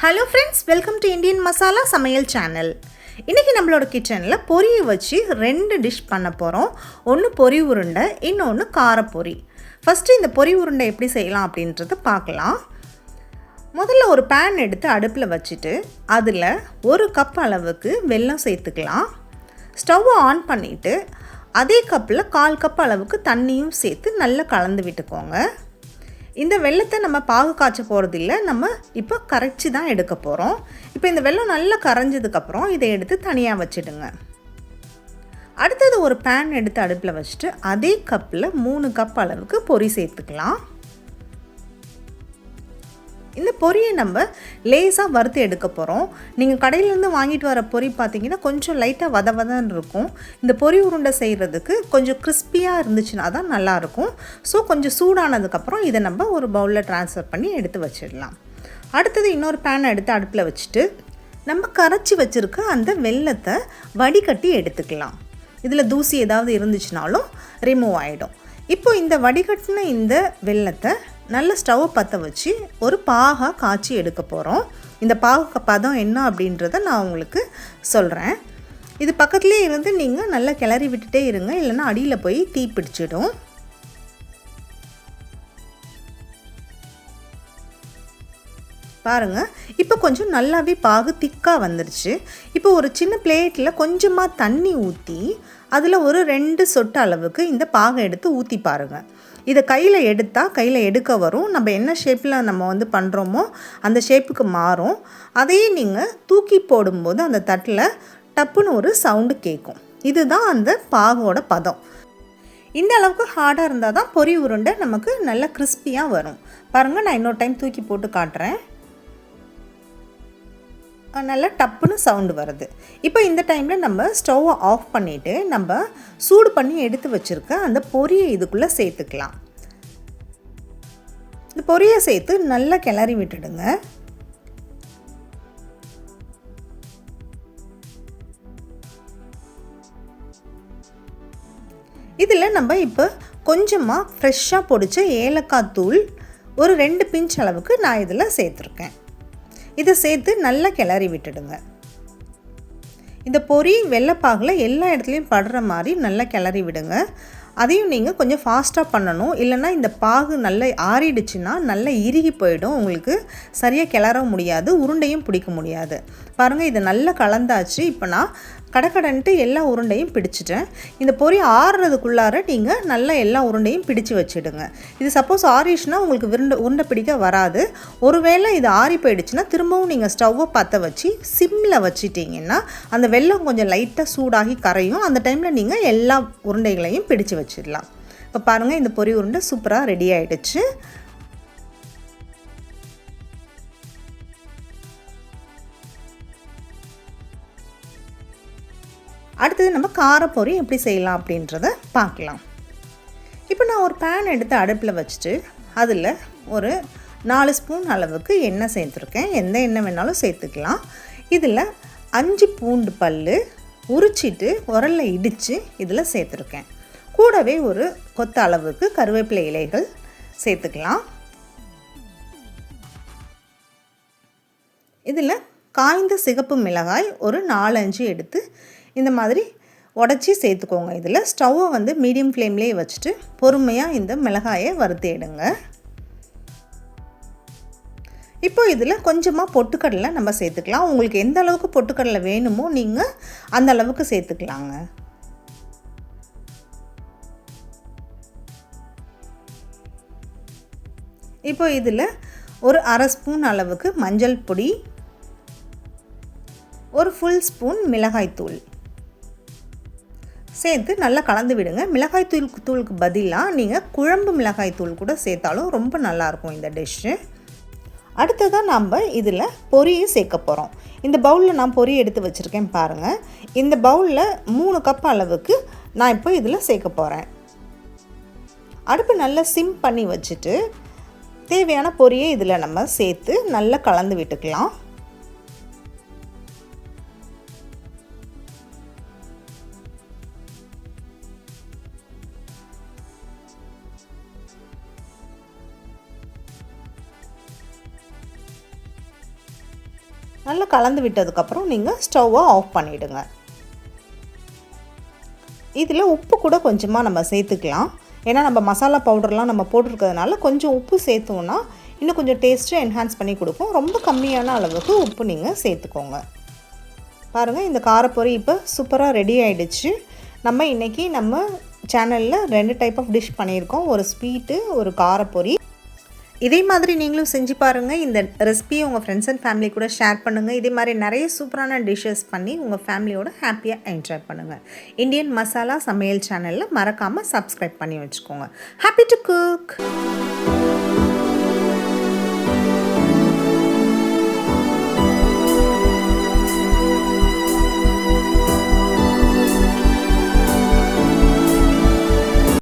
Hello friends, welcome to Indian masala சமையல் channel. இன்றைக்கி நம்மளோட கிச்சனில் பொரியை வச்சு 2 டிஷ் பண்ண போகிறோம். ஒன்று பொரி உருண்டை, இன்னொன்று காரப்பொரி. ஃபஸ்ட்டு இந்த பொரி உருண்டை எப்படி செய்யலாம் அப்படின்றத பார்க்கலாம். முதல்ல ஒரு பேன் எடுத்து அடுப்பில் வச்சுட்டு அதில் 1 கப் அளவுக்கு வெல்லம் சேர்த்துக்கலாம். ஸ்டவ்வை ஆன் பண்ணிவிட்டு அதே கப்பில் 1/4 கப் அளவுக்கு தண்ணியும் சேர்த்து நல்லா கலந்து விட்டுக்கோங்க. இந்த வெல்லத்தை நம்ம பாகு காய்ச்ச போகிறதில்ல, நம்ம இப்போ கரைச்சி தான் எடுக்க போகிறோம். இப்போ இந்த வெல்லம் நல்லா கரைஞ்சதுக்கப்புறம் இதை எடுத்து தனியாக வச்சுடுங்க. அடுத்தது ஒரு பேன் எடுத்து அடுப்பில் வச்சுட்டு அதே கப்பில் 3 கப் அளவுக்கு பொரி சேர்த்துக்கலாம். இந்த பொரியை நம்ம லேசாக வறுத்து எடுக்க போகிறோம். நீங்கள் கடையிலேருந்து வாங்கிட்டு வர பொரி பார்த்திங்கன்னா கொஞ்சம் லைட்டாக வதன்னு இருக்கும். இந்த பொரி உருண்டை செய்கிறதுக்கு கொஞ்சம் கிறிஸ்பியாக இருந்துச்சுன்னா தான் நல்லாயிருக்கும். ஸோ கொஞ்சம் சூடானதுக்கப்புறம் இதை நம்ம ஒரு பவுலில் ட்ரான்ஸ்ஃபர் பண்ணி எடுத்து வச்சிடலாம். அடுத்தது இன்னொரு பேனை எடுத்து அடுப்பில் வச்சுட்டு நம்ம கரைச்சி வச்சுருக்க அந்த வெல்லத்தை வடிகட்டி எடுத்துக்கலாம். இதில் தூசி ஏதாவது இருந்துச்சுனாலும் ரிமூவ் ஆகிடும். இப்போ இந்த வடிகட்டின இந்த வெல்லத்தை நல்ல ஸ்டவ் பற்ற வச்சு ஒரு பாகாக காய்ச்சி எடுக்க போகிறோம். இந்த பாகு பதம் என்ன அப்படின்றத நான் உங்களுக்கு சொல்கிறேன். இது பக்கத்துலேயே இருந்து நீங்கள் நல்லா கிளறி விட்டுட்டே இருங்க, இல்லைன்னா அடியில் போய் தீ பிடிச்சிடும். பாருங்கள், இப்போ கொஞ்சம் நல்லாவே பாகு திக்காக வந்துருச்சு. இப்போ ஒரு சின்ன பிளேட்டில் கொஞ்சமாக தண்ணி ஊற்றி அதில் ஒரு 2 சொட்டு அளவுக்கு இந்த பாகை எடுத்து ஊற்றி பாருங்கள். இதை கையில் எடுக்க வரும். நம்ம என்ன ஷேப்பில் நம்ம பண்ணுறோமோ அந்த ஷேப்புக்கு மாறும். அதையே நீங்கள் தூக்கி போடும்போது அந்த தட்டில் டப்புன்னு ஒரு சவுண்டு கேட்கும். இதுதான் அந்த பாகோட பதம். இந்த அளவுக்கு ஹார்டாக இருந்தால் தான் பொரி உருண்டை நமக்கு நல்லா கிறிஸ்பியாக வரும். பாருங்கள், நான் இன்னொரு டைம் தூக்கி போட்டு காட்டுறேன். நல்லா டப்புன்னு சவுண்டு வருது. இப்போ இந்த டைமில் நம்ம ஸ்டவ்வை ஆஃப் பண்ணிவிட்டு நம்ம சூடு பண்ணி எடுத்து வச்சுருக்க அந்த பொரியை இதுக்குள்ளே சேர்த்துக்கலாம். இந்த பொரியை சேர்த்து நல்லா கிளறி விட்டுடுங்க. இதில் நம்ம இப்போ கொஞ்சமாக ஃப்ரெஷ்ஷாக பொடிச்ச ஏலக்காய் தூள் ஒரு 2 பிஞ்ச் அளவுக்கு நான் இதில் சேர்த்துருக்கேன். இதை சேர்த்து நல்லா கிளறி விட்டுடுங்க. இந்த பொரி வெள்ளைப்பாகில் எல்லா இடத்துலையும் படுற மாதிரி நல்லா கிளறி விடுங்க. அதையும் நீங்கள் கொஞ்சம் ஃபாஸ்ட்டாக பண்ணணும், இல்லைன்னா இந்த பாகு நல்லா ஆறிடுச்சுன்னா நல்லா இறுகி போயிடும். உங்களுக்கு சரியாக கிளற முடியாது, உருண்டையும் பிடிக்க முடியாது. பாருங்கள், இது நல்லா கலந்தாச்சு. இப்போ நான் கடக்கடன்ட்டு எல்லா உருண்டையும் பிடிச்சிட்டேன். இந்த பொரி ஆறுறதுக்குள்ளார நீங்கள் நல்லா எல்லா உருண்டையும் பிடிச்சு வச்சுடுங்க. இது சப்போஸ் ஆறிடுச்சுன்னா உங்களுக்கு உருண்டை பிடிக்க வராது. ஒருவேளை இது ஆறி போயிடுச்சுன்னா திரும்பவும் நீங்கள் ஸ்டவ்வை பற்ற வச்சு சிம்மில் வச்சிட்டிங்கன்னா அந்த வெல்லம் கொஞ்சம் லைட்டாக சூடாகி கரையும். அந்த டைமில் நீங்கள் எல்லா உருண்டைகளையும் பிடிச்சு வச்சிடலாம். இப்போ பாருங்கள், இந்த பொரி உருண்டை சூப்பராக ரெடி ஆகிடுச்சு. அடுத்தது நம்ம காரப்பொரி எப்படி செய்யலாம் அப்படின்றத பார்க்கலாம். இப்போ நான் ஒரு பேன் எடுத்து அடுப்பில் வச்சுட்டு அதில் ஒரு 4 ஸ்பூன் அளவுக்கு எண்ணெய் சேர்த்துருக்கேன். எந்த எண்ணெய் வேணாலும் சேர்த்துக்கலாம். இதில் 5 பூண்டு பல் உரிச்சிட்டு உரலில் இடித்து இதில் சேர்த்துருக்கேன். கூடவே ஒரு கொத்த அளவுக்கு கருவேப்பிலை இலைகள் சேர்த்துக்கலாம். இதில் காய்ந்த சிகப்பு மிளகாய் ஒரு 4-5 எடுத்து இந்த மாதிரி உடச்சி சேர்த்துக்கோங்க. இதில் ஸ்டவ்வை மீடியம் ஃப்ளேம்லேயே வச்சுட்டு பொறுமையாக இந்த மிளகாயை வறுத்து எடுங்க. இப்போ இதில் கொஞ்சமாக பொட்டுக்கடலை நம்ம சேர்த்துக்கலாம். உங்களுக்கு எந்த அளவுக்கு பொட்டுக்கடலை வேணுமோ நீங்கள் அந்த அளவுக்கு சேர்த்துக்கலாங்க. இப்போ இதில் ஒரு 1/2 ஸ்பூன் அளவுக்கு மஞ்சள் பொடி, ஒரு ஃபுல் ஸ்பூன் மிளகாய்த்தூள் சேர்த்து நல்லா கலந்து விடுங்க. மிளகாய்த்தூளுக்கு பதிலாக நீங்கள் குழம்பு மிளகாய்த்தூள் கூட சேர்த்தாலும் ரொம்ப நல்லாயிருக்கும் இந்த டிஷ்ஷு. அடுத்ததாக நம்ம இதில் பொரியை சேர்க்க போகிறோம். இந்த பவுலில் நான் பொரி எடுத்து வச்சுருக்கேன் பாருங்கள். இந்த பவுலில் 3 கப் அளவுக்கு நான் இப்போ இதில் சேர்க்க போகிறேன். அடுப்பு நல்லா சிம் பண்ணி வச்சுட்டு தேவையான பொரியை இதில் நம்ம சேர்த்து நல்லா கலந்து விட்டுக்கலாம். நல்லா கலந்து விட்டதுக்கப்புறம் நீங்கள் ஸ்டவ்வை ஆஃப் பண்ணிவிடுங்க. இதில் உப்பு கூட கொஞ்சமாக நம்ம சேர்த்துக்கலாம். ஏன்னா நம்ம மசாலா பவுடர்லாம் நம்ம போட்டிருக்கிறதுனால கொஞ்சம் உப்பு சேர்த்தோன்னா இன்னும் கொஞ்சம் டேஸ்ட்டு என்ஹான்ஸ் பண்ணி கொடுக்கும். ரொம்ப கம்மியான அளவுக்கு உப்பு நீங்கள் சேர்த்துக்கோங்க. பாருங்கள், இந்த காரப்பொரி இப்போ சூப்பராக ரெடி ஆகிடுச்சு. நம்ம இன்றைக்கி நம்ம சேனலில் 2 டைப் ஆஃப் டிஷ் பண்ணியிருக்கோம். ஒரு ஸ்வீட்டு, ஒரு காரப்பொரி. இதே மாதிரி நீங்களும் செஞ்சு பாருங்கள். இந்த ரெசிபியை உங்கள் ஃப்ரெண்ட்ஸ் அண்ட் ஃபேமிலி கூட ஷேர் பண்ணுங்கள். இதே மாதிரி நிறைய சூப்பரான டிஷ்ஷஸ் பண்ணி உங்கள் ஃபேமிலியோட ஹாப்பியாக என்ஜாய் பண்ணுங்கள். இந்தியன் மசாலா சமையல் சேனலில் மறக்காமல் சப்ஸ்கிரைப் பண்ணி வச்சுக்கோங்க. Happy to cook.